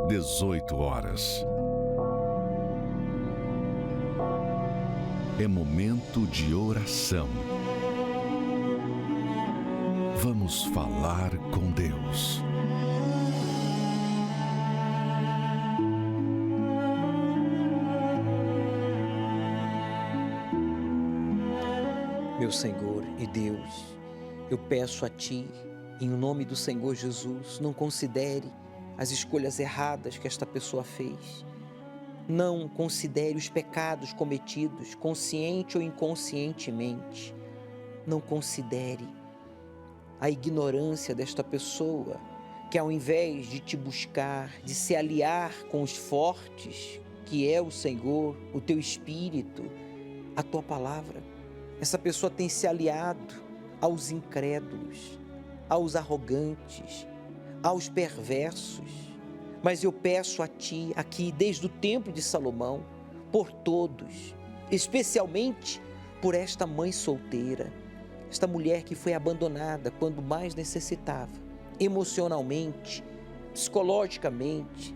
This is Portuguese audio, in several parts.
18 horas. É momento de oração. Vamos falar com Deus. Meu Senhor e Deus, eu peço a Ti, em nome do Senhor Jesus, não considere as escolhas erradas que esta pessoa fez. Não considere os pecados cometidos, consciente ou inconscientemente. Não considere a ignorância desta pessoa, que ao invés de te buscar, de se aliar com os fortes, que é o Senhor, o Teu Espírito, a Tua Palavra, essa pessoa tem se aliado aos incrédulos, aos arrogantes, aos perversos. Mas eu peço a Ti, aqui desde o templo de Salomão, por todos, especialmente por esta mãe solteira, esta mulher que foi abandonada quando mais necessitava, emocionalmente, psicologicamente.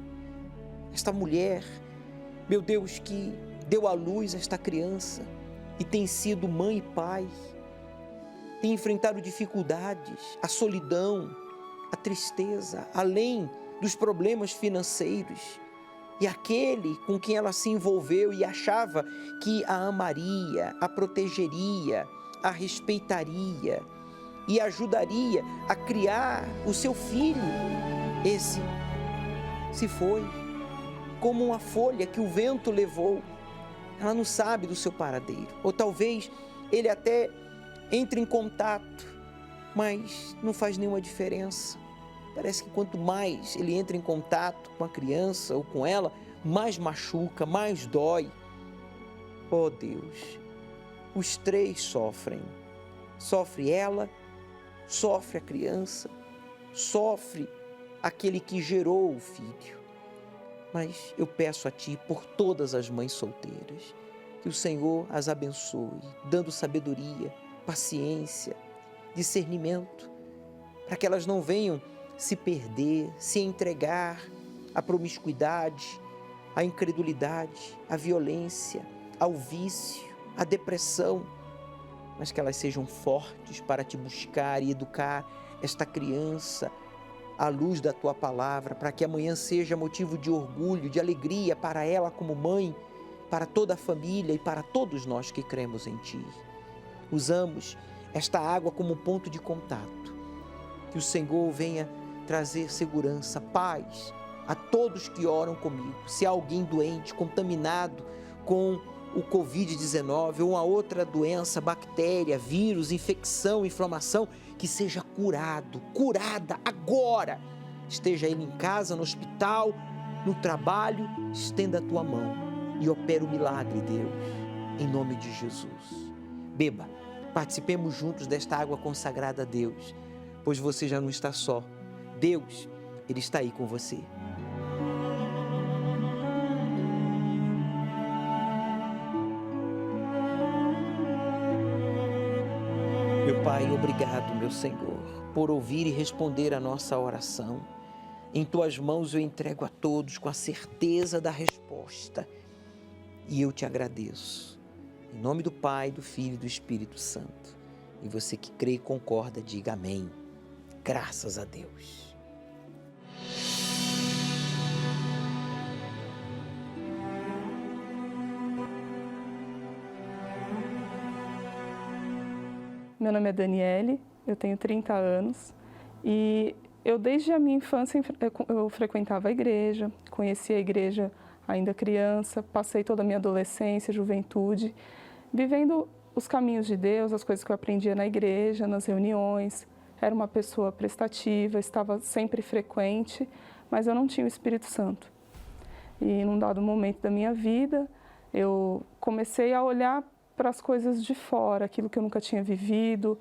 Esta mulher, meu Deus, que deu à luz a esta criança e tem sido mãe e pai, tem enfrentado dificuldades, a solidão, a tristeza, além dos problemas financeiros. E aquele com quem ela se envolveu e achava que a amaria, a protegeria, a respeitaria e ajudaria a criar o seu filho, esse se foi como uma folha que o vento levou. Ela não sabe do seu paradeiro, ou talvez ele até entre em contato, mas não faz nenhuma diferença. Parece que quanto mais ele entra em contato com a criança ou com ela, mais machuca, mais dói. Oh Deus, os três sofrem. Sofre ela, sofre a criança, sofre aquele que gerou o filho. Mas eu peço a Ti por todas as mães solteiras, que o Senhor as abençoe, dando sabedoria, paciência, discernimento, para que elas não venham se perder, se entregar à promiscuidade, à incredulidade, à violência, ao vício, à depressão, mas que elas sejam fortes para Te buscar e educar esta criança à luz da Tua Palavra, para que amanhã seja motivo de orgulho, de alegria para ela como mãe, para toda a família e para todos nós que cremos em Ti. Usamos esta água como ponto de contato. Que o Senhor venha trazer segurança, paz a todos que oram comigo. Se há alguém doente, contaminado com o Covid-19 ou uma outra doença, bactéria, vírus, infecção, inflamação, que seja curado, curada agora. Esteja ele em casa, no hospital, no trabalho, estenda a Tua mão e opera o milagre, Deus, em nome de Jesus. Beba, participemos juntos desta água consagrada a Deus, pois você já não está só. Deus, Ele está aí com você. Meu Pai, obrigado, meu Senhor, por ouvir e responder a nossa oração. Em Tuas mãos eu entrego a todos com a certeza da resposta. E eu Te agradeço. Em nome do Pai, do Filho e do Espírito Santo. E você que crê e concorda, diga amém. Graças a Deus. Meu nome é Daniele, eu tenho 30 anos e eu desde a minha infância eu frequentava a igreja, conheci a igreja ainda criança, passei toda a minha adolescência, juventude, vivendo os caminhos de Deus, as coisas que eu aprendia na igreja, nas reuniões. Era uma pessoa prestativa, estava sempre frequente, mas eu não tinha o Espírito Santo. E num dado momento da minha vida, eu comecei a olhar para as coisas de fora, aquilo que eu nunca tinha vivido,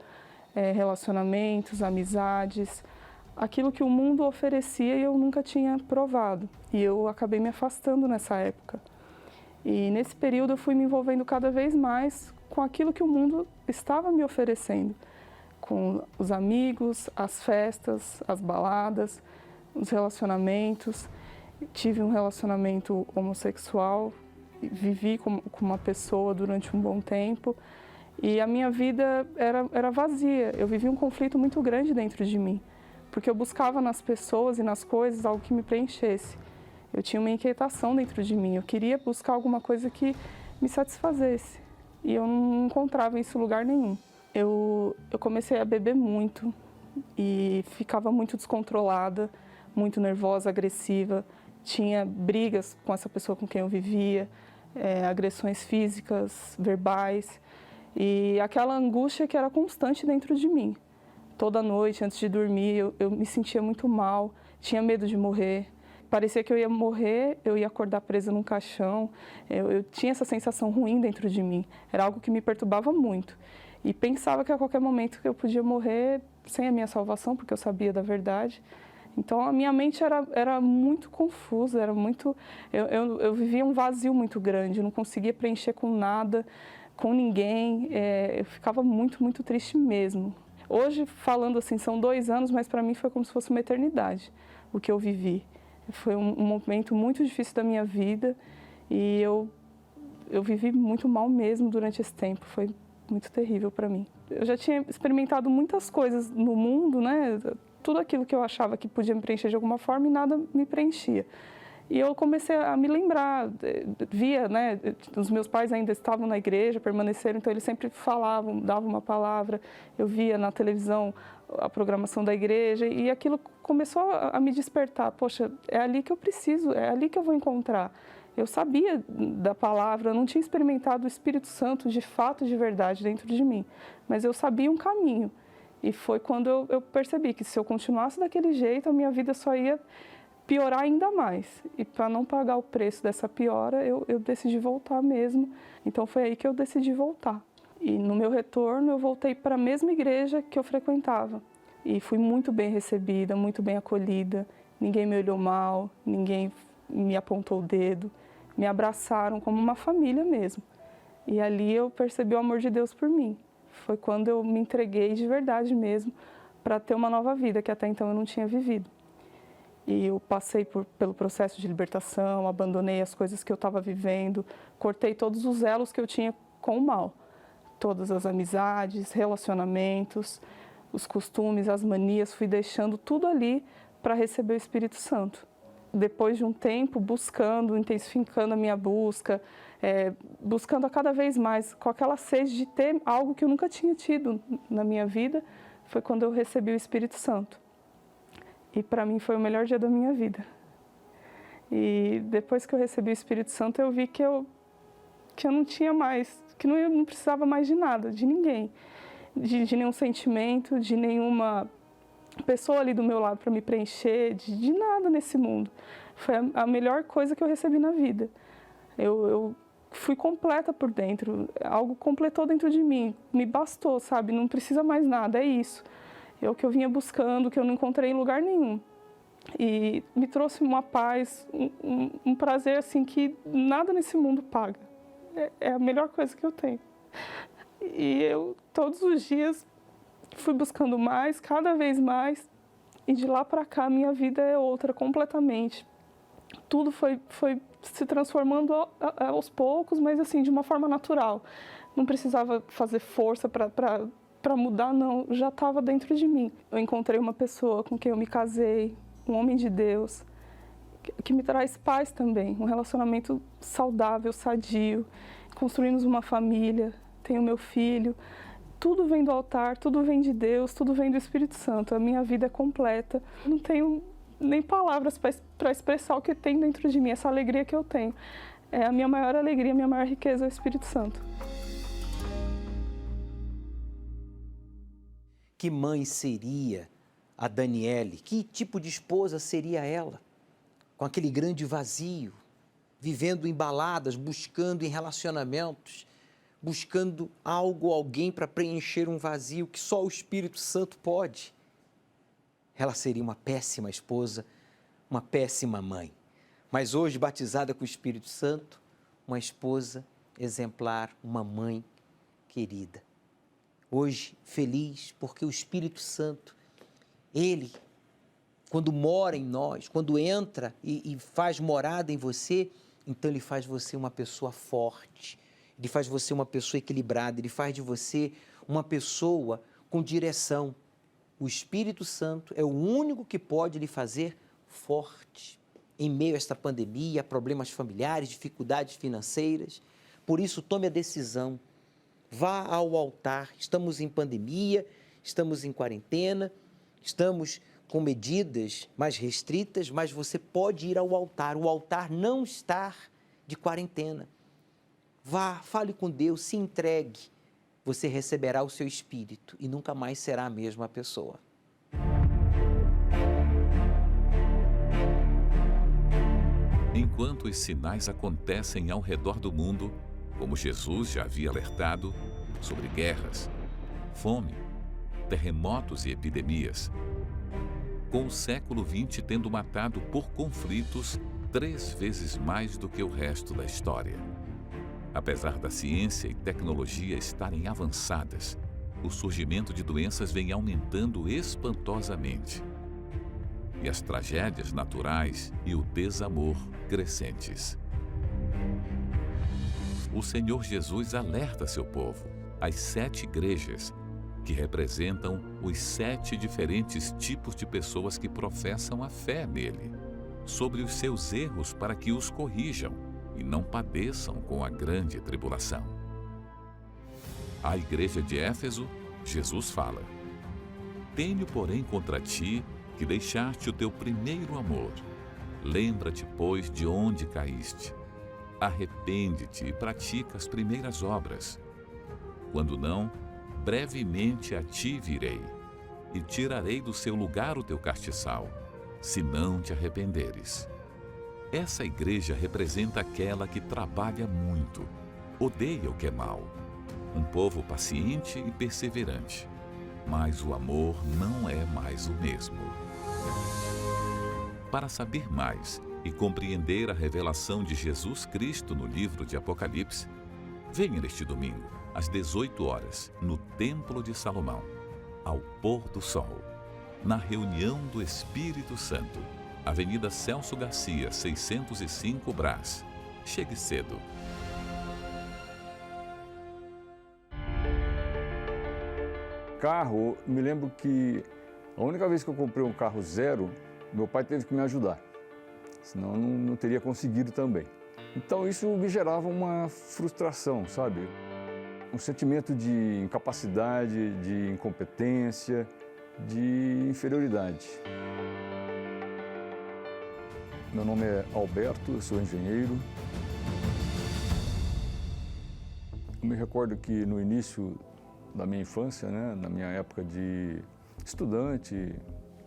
relacionamentos, amizades, aquilo que o mundo oferecia e eu nunca tinha provado. E eu acabei me afastando nessa época. E nesse período eu fui me envolvendo cada vez mais com aquilo que o mundo estava me oferecendo, com os amigos, as festas, as baladas, os relacionamentos. tive um relacionamento homossexual, vivi com uma pessoa durante um bom tempo e a minha vida era vazia. Eu vivia um conflito muito grande dentro de mim, porque eu buscava nas pessoas e nas coisas algo que me preenchesse. Eu tinha uma inquietação dentro de mim, eu queria buscar alguma coisa que me satisfazesse e eu não encontrava isso em lugar nenhum. Eu comecei a beber muito e ficava muito descontrolada, muito nervosa, agressiva. Tinha brigas com essa pessoa com quem eu vivia, agressões físicas, verbais e aquela angústia que era constante dentro de mim. Toda noite, antes de dormir, eu me sentia muito mal, tinha medo de morrer. Parecia que eu ia morrer, eu ia acordar presa num caixão. Eu tinha essa sensação ruim dentro de mim. Era algo que me perturbava muito. E pensava que a qualquer momento eu podia morrer sem a minha salvação, porque eu sabia da verdade. Então a minha mente era muito confusa, era muito... Eu vivia um vazio muito grande, eu não conseguia preencher com nada, com ninguém. Eu ficava muito, muito triste mesmo. Hoje, falando assim, são 2 anos, mas para mim foi como se fosse uma eternidade o que eu vivi. Foi um momento muito difícil da minha vida e eu vivi muito mal mesmo durante esse tempo, foi muito terrível para mim. Eu já tinha experimentado muitas coisas no mundo, né? Tudo aquilo que eu achava que podia me preencher de alguma forma e nada me preenchia. E eu comecei a me lembrar, via, né? Os meus pais ainda estavam na igreja, permaneceram, então eles sempre falavam, davam uma palavra. Eu via na televisão a programação da igreja e aquilo começou a me despertar. Poxa, é ali que eu preciso, é ali que eu vou encontrar. Eu sabia da palavra, eu não tinha experimentado o Espírito Santo de fato, de verdade, dentro de mim, mas eu sabia um caminho. E foi quando eu percebi que se eu continuasse daquele jeito, a minha vida só ia piorar ainda mais. E para não pagar o preço dessa piora, eu decidi voltar mesmo. Então foi aí que eu decidi voltar. E no meu retorno, eu voltei para a mesma igreja que eu frequentava. E fui muito bem recebida, muito bem acolhida. Ninguém me olhou mal, ninguém me apontou o dedo. Me abraçaram como uma família mesmo. E ali eu percebi o amor de Deus por mim. Foi quando eu me entreguei de verdade mesmo para ter uma nova vida que até então eu não tinha vivido. E eu passei pelo processo de libertação, abandonei as coisas que eu estava vivendo, cortei todos os elos que eu tinha com o mal. Todas as amizades, relacionamentos, os costumes, as manias, fui deixando tudo ali para receber o Espírito Santo. Depois de um tempo buscando, intensificando a minha busca, buscando a cada vez mais, com aquela sede de ter algo que eu nunca tinha tido na minha vida, foi quando eu recebi o Espírito Santo. E para mim foi o melhor dia da minha vida. E depois que eu recebi o Espírito Santo, eu vi que eu não tinha mais, que eu não precisava mais de nada, de ninguém, de nenhum sentimento, de nenhuma pessoa ali do meu lado para me preencher, de nada nesse mundo. Foi a melhor coisa que eu recebi na vida. Eu fui completa por dentro, algo completou dentro de mim, me bastou, sabe? Não precisa mais nada, é isso. É o que eu vinha buscando, que eu não encontrei em lugar nenhum. E me trouxe uma paz, um prazer assim que nada nesse mundo paga. É a melhor coisa que eu tenho. E eu, todos os dias, fui buscando mais, cada vez mais. E de lá para cá, minha vida é outra completamente. Tudo foi se transformando aos poucos, mas assim, de uma forma natural. Não precisava fazer força para mudar, não. Já estava dentro de mim. Eu encontrei uma pessoa com quem eu me casei, um homem de Deus, que me traz paz também, um relacionamento saudável, sadio. Construímos uma família, tenho meu filho. Tudo vem do altar, tudo vem de Deus, tudo vem do Espírito Santo. A minha vida é completa. Não tenho nem palavras para expressar o que tem dentro de mim, essa alegria que eu tenho. É a minha maior alegria, a minha maior riqueza é o Espírito Santo. Que mãe seria a Daniele? Que tipo de esposa seria ela? Com aquele grande vazio, vivendo em baladas, buscando em relacionamentos, buscando algo, alguém para preencher um vazio que só o Espírito Santo pode. Ela seria uma péssima esposa, uma péssima mãe. Mas hoje, batizada com o Espírito Santo, uma esposa exemplar, uma mãe querida. Hoje, feliz porque o Espírito Santo, Ele quando mora em nós, quando entra e faz morada em você, então ele faz você uma pessoa forte, ele faz você uma pessoa equilibrada, ele faz de você uma pessoa com direção. O Espírito Santo é o único que pode lhe fazer forte em meio a esta pandemia, problemas familiares, dificuldades financeiras. Por isso, tome a decisão, vá ao altar. Estamos em pandemia, estamos em quarentena, estamos com medidas mais restritas, mas você pode ir ao altar. O altar não está de quarentena. Vá, fale com Deus, se entregue. Você receberá o seu espírito e nunca mais será a mesma pessoa. Enquanto os sinais acontecem ao redor do mundo, como Jesus já havia alertado sobre guerras, fome, terremotos e epidemias, com o século XX tendo matado por conflitos 3 vezes mais do que o resto da história. Apesar da ciência e tecnologia estarem avançadas, o surgimento de doenças vem aumentando espantosamente. E as tragédias naturais e o desamor crescentes. O Senhor Jesus alerta seu povo, as 7 igrejas, que representam os 7 diferentes tipos de pessoas que professam a fé nele, sobre os seus erros para que os corrijam e não padeçam com a grande tribulação. À igreja de Éfeso, Jesus fala: Tenho, porém, contra ti que deixaste o teu primeiro amor. Lembra-te, pois, de onde caíste. Arrepende-te e pratica as primeiras obras. Quando não, brevemente a ti virei, e tirarei do seu lugar o teu castiçal, se não te arrependeres. Essa igreja representa aquela que trabalha muito, odeia o que é mal, um povo paciente e perseverante, mas o amor não é mais o mesmo. Para saber mais e compreender a revelação de Jesus Cristo no livro de Apocalipse, venha neste domingo, às 18 horas, no Templo de Salomão, ao pôr do sol, na reunião do Espírito Santo, Avenida Celso Garcia, 605 Brás. Chegue cedo. Carro, me lembro que a única vez que eu comprei um carro zero, meu pai teve que me ajudar, senão eu não teria conseguido também. Então isso me gerava uma frustração, sabe? Um sentimento de incapacidade, de incompetência, de inferioridade. Meu nome é Alberto, eu sou engenheiro. Eu me recordo que no início da minha infância, né, na minha época de estudante,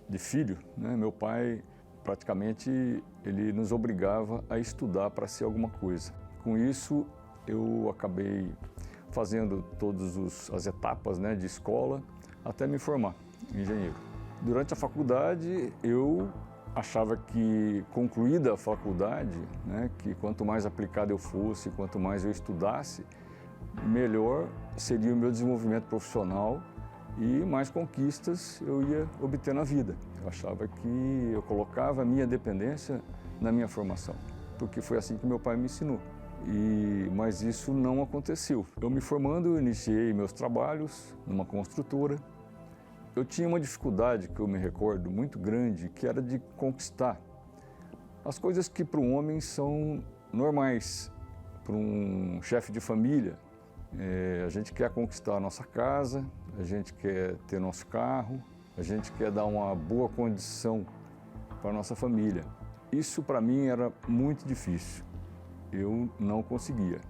de filho, né, meu pai praticamente ele nos obrigava a estudar para ser alguma coisa. Com isso, eu acabei fazendo todas as etapas, né, de escola até me formar engenheiro. Durante a faculdade, eu achava que, concluída a faculdade, né, que quanto mais aplicado eu fosse, quanto mais eu estudasse, melhor seria o meu desenvolvimento profissional e mais conquistas eu ia obter na vida. Eu achava que eu colocava a minha dependência na minha formação, porque foi assim que meu pai me ensinou. Mas isso não aconteceu. Eu me formando, eu iniciei meus trabalhos numa construtora. Eu tinha uma dificuldade, que eu me recordo, muito grande, que era de conquistar as coisas que para um homem são normais. Para um chefe de família, a gente quer conquistar a nossa casa, a gente quer ter nosso carro, a gente quer dar uma boa condição para a nossa família. Isso para mim era muito difícil. Eu não conseguia.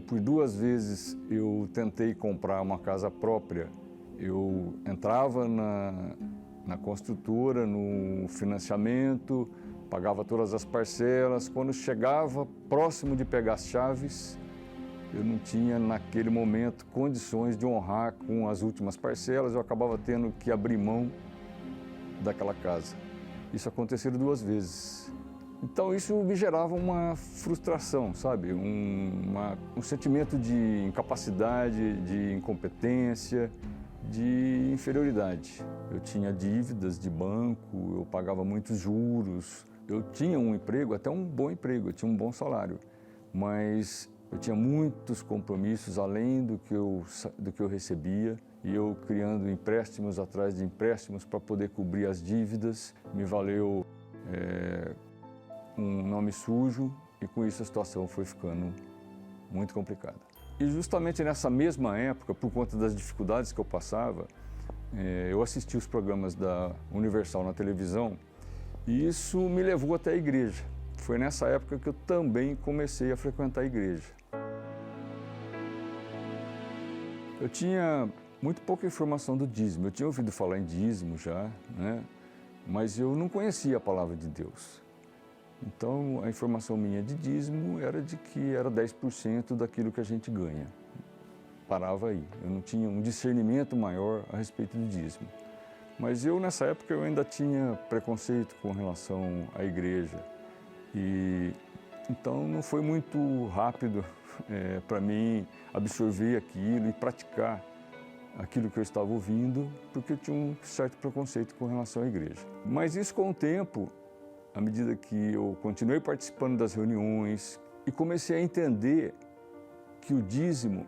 Por 2 vezes eu tentei comprar uma casa própria. Eu entrava na construtora, no financiamento, pagava todas as parcelas. Quando chegava próximo de pegar as chaves, eu não tinha naquele momento condições de honrar com as últimas parcelas. Eu acabava tendo que abrir mão daquela casa. Isso aconteceu 2 vezes. Então isso me gerava uma frustração, sabe? Um sentimento de incapacidade, de incompetência, de inferioridade. Eu tinha dívidas de banco, eu pagava muitos juros. Eu tinha um emprego, até um bom emprego, eu tinha um bom salário, mas eu tinha muitos compromissos além do que eu recebia, e eu criando empréstimos atrás de empréstimos para poder cobrir as dívidas. Me valeu um nome sujo, e com isso a situação foi ficando muito complicada. E justamente nessa mesma época, por conta das dificuldades que eu passava, eu assisti os programas da Universal na televisão, e isso me levou até a igreja. Foi nessa época que eu também comecei a frequentar a igreja. Eu tinha muito pouca informação do dízimo. Eu tinha ouvido falar em dízimo já, né? Mas eu não conhecia a palavra de Deus. Então, a informação minha de dízimo era de que era 10% daquilo que a gente ganha. Parava aí. Eu não tinha um discernimento maior a respeito do dízimo. Mas eu, nessa época, eu ainda tinha preconceito com relação à igreja. E então, não foi muito rápido para mim absorver aquilo e praticar aquilo que eu estava ouvindo, porque eu tinha um certo preconceito com relação à igreja. Mas isso, com o tempo, à medida que eu continuei participando das reuniões e comecei a entender que o dízimo,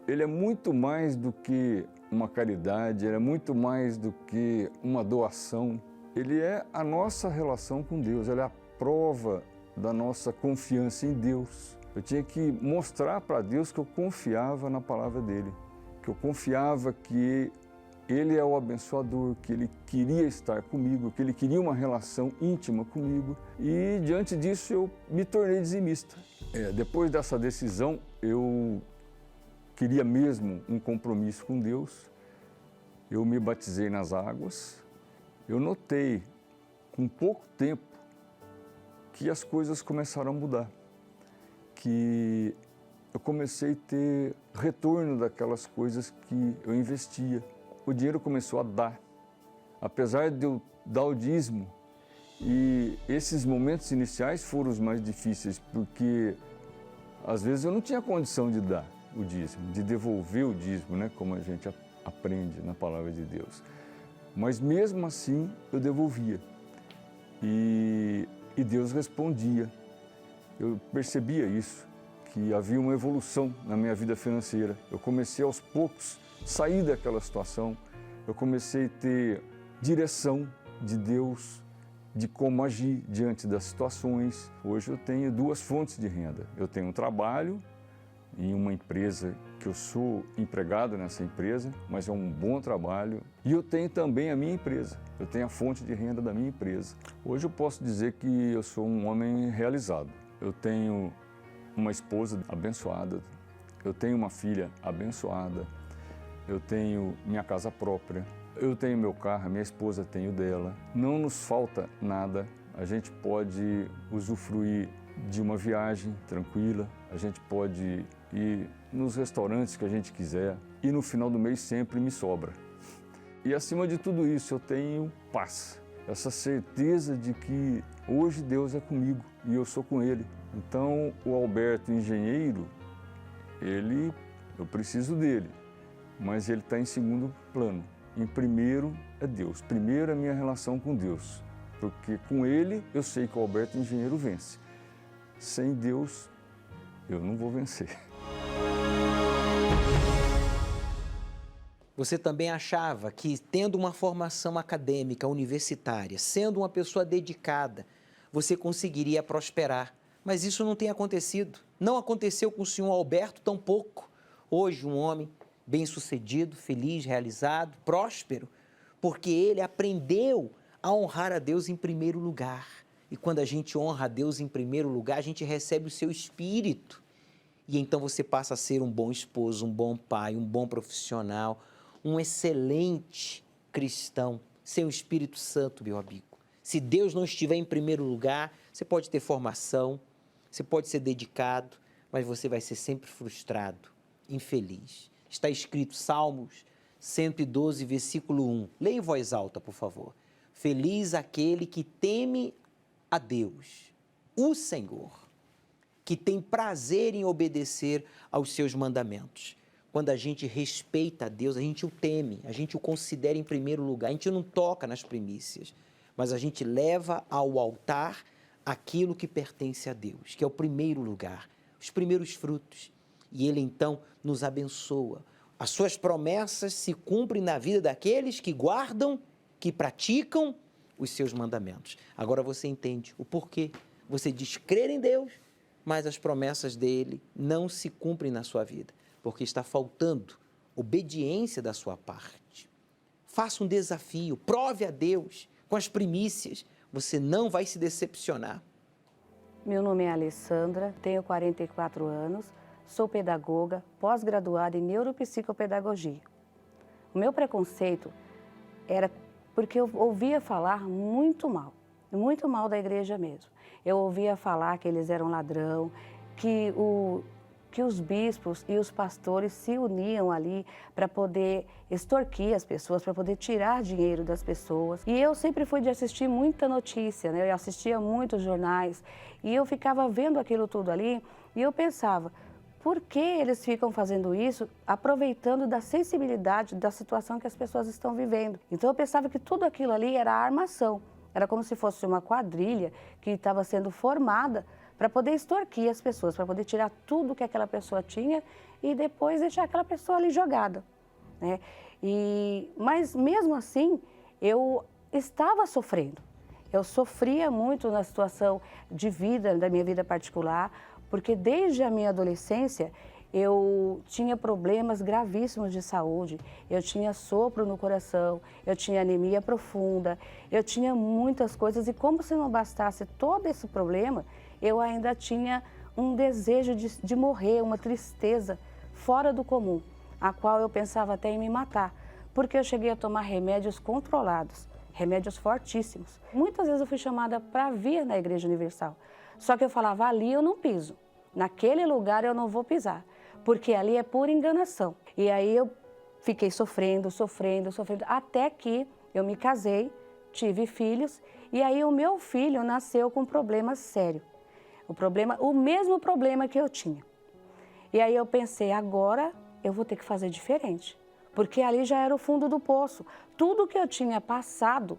ele é muito mais do que uma caridade, ele é muito mais do que uma doação. Ele é a nossa relação com Deus, ele é a prova da nossa confiança em Deus. Eu tinha que mostrar para Deus que eu confiava na palavra dele, que eu confiava que ele é o abençoador, que ele queria estar comigo, que ele queria uma relação íntima comigo. E diante disso eu me tornei dizimista. Depois dessa decisão, eu queria mesmo um compromisso com Deus. Eu me batizei nas águas. Eu notei, com pouco tempo, que as coisas começaram a mudar. Que eu comecei a ter retorno daquelas coisas que eu investia. O dinheiro começou a dar. Apesar de eu dar o dízimo, e esses momentos iniciais foram os mais difíceis, porque às vezes eu não tinha condição de dar o dízimo, de devolver o dízimo, né, como a gente aprende na palavra de Deus. Mas mesmo assim eu devolvia. E Deus respondia. Eu percebia isso, que havia uma evolução na minha vida financeira. Eu comecei aos poucos a sair daquela situação. Eu comecei a ter direção de Deus, de como agir diante das situações. Hoje eu tenho duas fontes de renda. Eu tenho um trabalho em uma empresa que eu sou empregado nessa empresa, mas é um bom trabalho. E eu tenho também a minha empresa. Eu tenho a fonte de renda da minha empresa. Hoje eu posso dizer que eu sou um homem realizado. Eu tenho uma esposa abençoada, eu tenho uma filha abençoada, eu tenho minha casa própria, eu tenho meu carro, a minha esposa tem o dela. Não nos falta nada, a gente pode usufruir de uma viagem tranquila, a gente pode ir nos restaurantes que a gente quiser e no final do mês sempre me sobra. E acima de tudo isso eu tenho paz, essa certeza de que hoje Deus é comigo e eu sou com Ele. Então o Alberto, engenheiro, eu preciso dele, mas ele está em segundo plano. Em primeiro é Deus, primeiro é a minha relação com Deus, porque com Ele eu sei que o Alberto, engenheiro, vence. Sem Deus eu não vou vencer. Você também achava que, tendo uma formação acadêmica, universitária, sendo uma pessoa dedicada, você conseguiria prosperar. Mas isso não tem acontecido. Não aconteceu com o senhor Alberto tampouco. Hoje, um homem bem-sucedido, feliz, realizado, próspero, porque ele aprendeu a honrar a Deus em primeiro lugar. E quando a gente honra a Deus em primeiro lugar, a gente recebe o seu espírito. E então você passa a ser um bom esposo, um bom pai, um bom profissional, um excelente cristão, sem o Espírito Santo, meu amigo. Se Deus não estiver em primeiro lugar, você pode ter formação, você pode ser dedicado, mas você vai ser sempre frustrado, infeliz. Está escrito Salmos 112, versículo 1. Leia em voz alta, por favor. Feliz aquele que teme a Deus, o Senhor, que tem prazer em obedecer aos seus mandamentos. quando a gente respeita a Deus, a gente o teme, a gente o considera em primeiro lugar, a gente não toca nas primícias, mas a gente leva ao altar aquilo que pertence a Deus, que é o primeiro lugar, os primeiros frutos. E Ele então nos abençoa. As suas promessas se cumprem na vida daqueles que guardam, que praticam os seus mandamentos. Agora você entende o porquê. Você diz crer em Deus, mas as promessas dele não se cumprem na sua vida, porque está faltando obediência da sua parte. Faça um desafio, prove a Deus com as primícias, você não vai se decepcionar. Meu nome é Alessandra, tenho 44 anos, sou pedagoga, pós-graduada em neuropsicopedagogia. O meu preconceito era porque eu ouvia falar muito mal da igreja mesmo. Eu ouvia falar que eles eram ladrão, que os bispos e os pastores se uniam ali para poder extorquir as pessoas, para poder tirar dinheiro das pessoas. E eu sempre fui de assistir muita notícia, né? Eu assistia muitos jornais e eu ficava vendo aquilo tudo ali e eu pensava, por que eles ficam fazendo isso, aproveitando da sensibilidade da situação que as pessoas estão vivendo? Então eu pensava que tudo aquilo ali era armação, era como se fosse uma quadrilha que estava sendo formada para poder extorquir as pessoas, para poder tirar tudo que aquela pessoa tinha e depois deixar aquela pessoa ali jogada, né? Mas mesmo assim, eu estava sofrendo. Eu sofria muito na situação de vida, da minha vida particular, porque desde a minha adolescência eu tinha problemas gravíssimos de saúde, eu tinha sopro no coração, eu tinha anemia profunda, eu tinha muitas coisas e como se não bastasse todo esse problema, eu ainda tinha um desejo de morrer, uma tristeza fora do comum, a qual eu pensava até em me matar, porque eu cheguei a tomar remédios controlados, remédios fortíssimos. Muitas vezes eu fui chamada para vir na Igreja Universal, só que eu falava, ali eu não piso, naquele lugar eu não vou pisar, porque ali é pura enganação. E aí eu fiquei sofrendo, até que eu me casei, tive filhos, e aí o meu filho nasceu com um problema sério. O mesmo problema que eu tinha. E aí eu pensei, agora eu vou ter que fazer diferente, porque ali já era o fundo do poço. Tudo que eu tinha passado,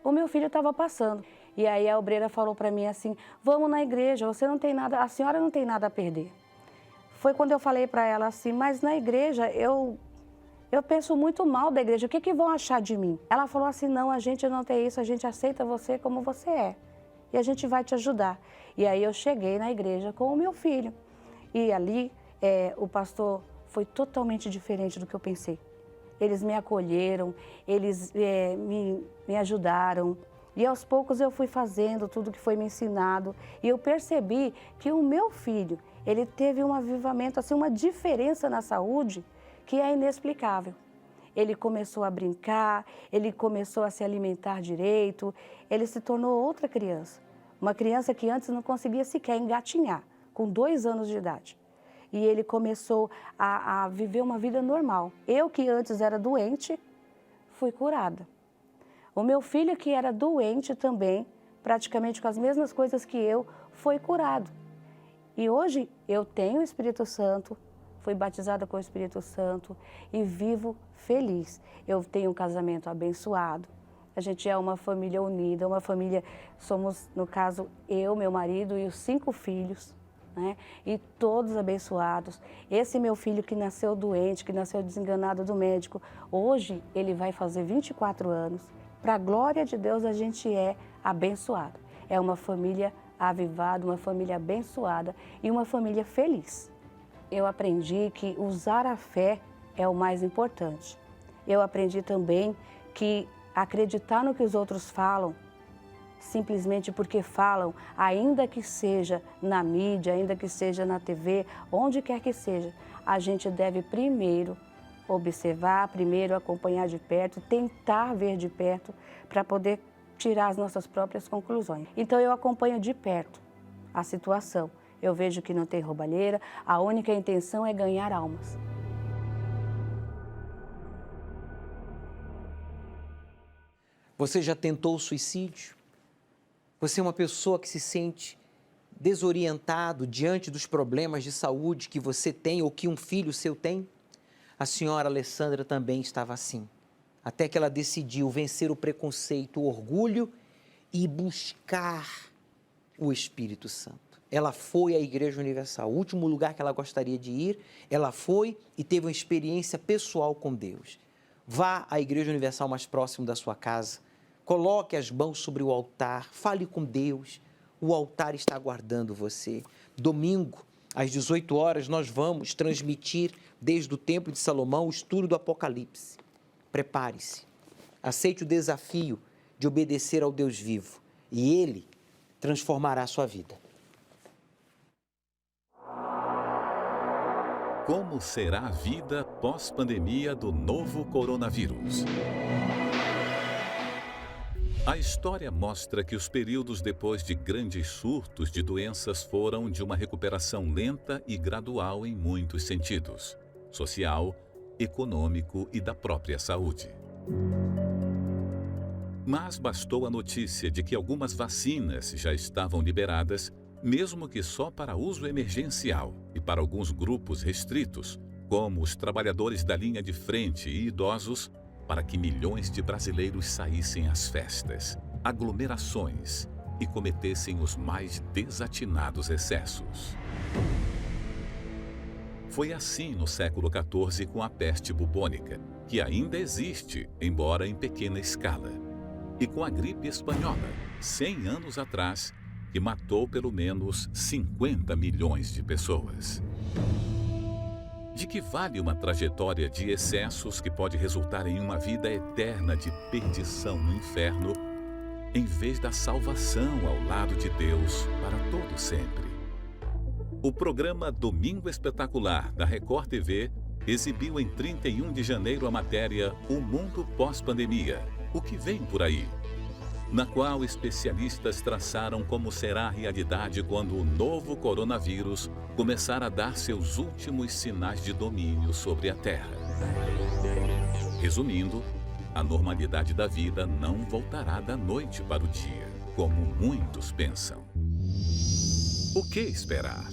o meu filho estava passando. E aí a obreira falou para mim assim, vamos na igreja, você não tem nada, a senhora não tem nada a perder. Foi quando eu falei para ela assim, mas na igreja eu penso muito mal da igreja, o que vão achar de mim? Ela falou assim, não, a gente não tem isso, a gente aceita você como você é. E a gente vai te ajudar. E aí eu cheguei na igreja com o meu filho. E ali o pastor foi totalmente diferente do que eu pensei. Eles me acolheram, eles me ajudaram. E aos poucos eu fui fazendo tudo que foi me ensinado. E eu percebi que o meu filho, ele teve um avivamento, assim, uma diferença na saúde que é inexplicável. Ele começou a brincar, ele começou a se alimentar direito, ele se tornou outra criança. Uma criança que antes não conseguia sequer engatinhar, com 2 anos de idade. E ele começou a viver uma vida normal. Eu, que antes era doente, fui curada. O meu filho, que era doente também, praticamente com as mesmas coisas que eu, foi curado. E hoje eu tenho o Espírito Santo, fui batizada com o Espírito Santo e vivo feliz. Eu tenho um casamento abençoado, a gente é uma família unida, uma família, somos, no caso, eu, meu marido e os 5 filhos, né? E todos abençoados. Esse meu filho que nasceu doente, que nasceu desenganado do médico, hoje ele vai fazer 24 anos. Para a glória de Deus, a gente é abençoado. É uma família avivada, uma família abençoada e uma família feliz. Eu aprendi que usar a fé é o mais importante. Eu aprendi também que acreditar no que os outros falam, simplesmente porque falam, ainda que seja na mídia, ainda que seja na TV, onde quer que seja, a gente deve primeiro observar, primeiro acompanhar de perto, tentar ver de perto, para poder tirar as nossas próprias conclusões. Então eu acompanho de perto a situação. Eu vejo que não tem roubalheira, a única intenção é ganhar almas. Você já tentou o suicídio? Você é uma pessoa que se sente desorientado diante dos problemas de saúde que você tem ou que um filho seu tem? A senhora Alessandra também estava assim, até que ela decidiu vencer o preconceito, o orgulho e buscar o Espírito Santo. Ela foi à Igreja Universal, o último lugar que ela gostaria de ir, ela foi e teve uma experiência pessoal com Deus. Vá à Igreja Universal mais próximo da sua casa, coloque as mãos sobre o altar, fale com Deus, o altar está aguardando você. Domingo, às 18 horas, nós vamos transmitir desde o Templo de Salomão o estudo do Apocalipse. Prepare-se, aceite o desafio de obedecer ao Deus vivo e Ele transformará a sua vida. Como será a vida pós-pandemia do novo coronavírus? A história mostra que os períodos depois de grandes surtos de doenças foram de uma recuperação lenta e gradual em muitos sentidos: social, econômico e da própria saúde. Mas bastou a notícia de que algumas vacinas já estavam liberadas, mesmo que só para uso emergencial e para alguns grupos restritos, como os trabalhadores da linha de frente e idosos, para que milhões de brasileiros saíssem às festas, aglomerações e cometessem os mais desatinados excessos. Foi assim no século XIV com a peste bubônica, que ainda existe, embora em pequena escala, e com a gripe espanhola, 100 anos atrás, que matou pelo menos 50 milhões de pessoas. De que vale uma trajetória de excessos que pode resultar em uma vida eterna de perdição no inferno, em vez da salvação ao lado de Deus para todo sempre? O programa Domingo Espetacular da Record TV exibiu em 31 de janeiro a matéria O Mundo Pós-Pandemia, o que vem por aí, na qual especialistas traçaram como será a realidade quando o novo coronavírus começar a dar seus últimos sinais de domínio sobre a Terra. Resumindo, a normalidade da vida não voltará da noite para o dia, como muitos pensam. O que esperar?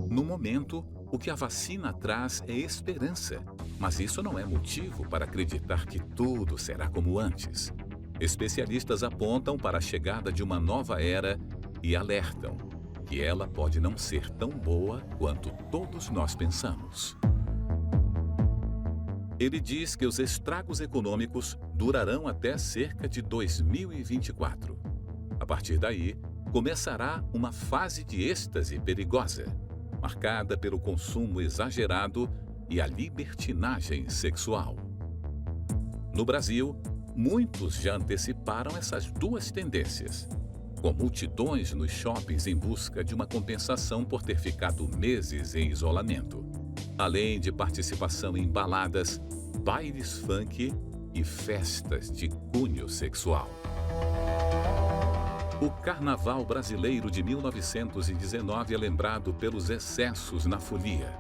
No momento, o que a vacina traz é esperança, mas isso não é motivo para acreditar que tudo será como antes. Especialistas apontam para a chegada de uma nova era e alertam que ela pode não ser tão boa quanto todos nós pensamos. Ele diz que os estragos econômicos durarão até cerca de 2024. A partir daí, começará uma fase de êxtase perigosa, marcada pelo consumo exagerado e a libertinagem sexual. No Brasil, muitos já anteciparam essas duas tendências, com multidões nos shoppings em busca de uma compensação por ter ficado meses em isolamento, além de participação em baladas, bailes funk e festas de cunho sexual. O Carnaval Brasileiro de 1919 é lembrado pelos excessos na folia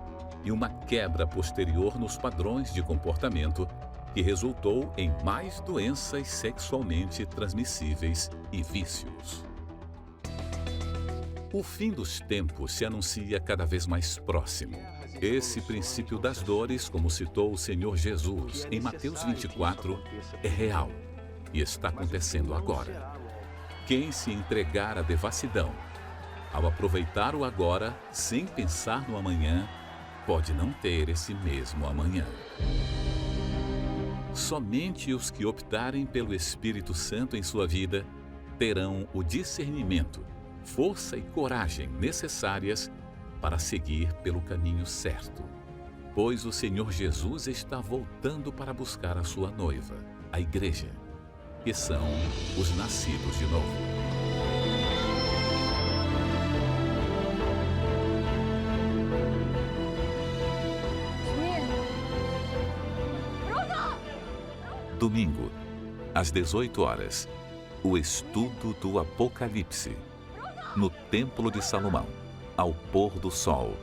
e uma quebra posterior nos padrões de comportamento que resultou em mais doenças sexualmente transmissíveis e vícios. O fim dos tempos se anuncia cada vez mais próximo. Esse princípio das dores, como citou o Senhor Jesus em Mateus 24, é real e está acontecendo agora. Quem se entregar à devassidão, ao aproveitar o agora sem pensar no amanhã, pode não ter esse mesmo amanhã. Somente os que optarem pelo Espírito Santo em sua vida terão o discernimento, força e coragem necessárias para seguir pelo caminho certo, pois o Senhor Jesus está voltando para buscar a sua noiva, a Igreja, que são os nascidos de novo. Domingo, às 18 horas, o estudo do Apocalipse, no Templo de Salomão, ao pôr do sol,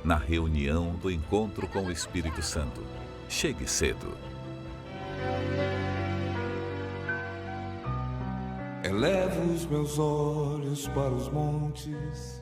na reunião do encontro com o Espírito Santo. Chegue cedo. Elevo os meus olhos para os montes,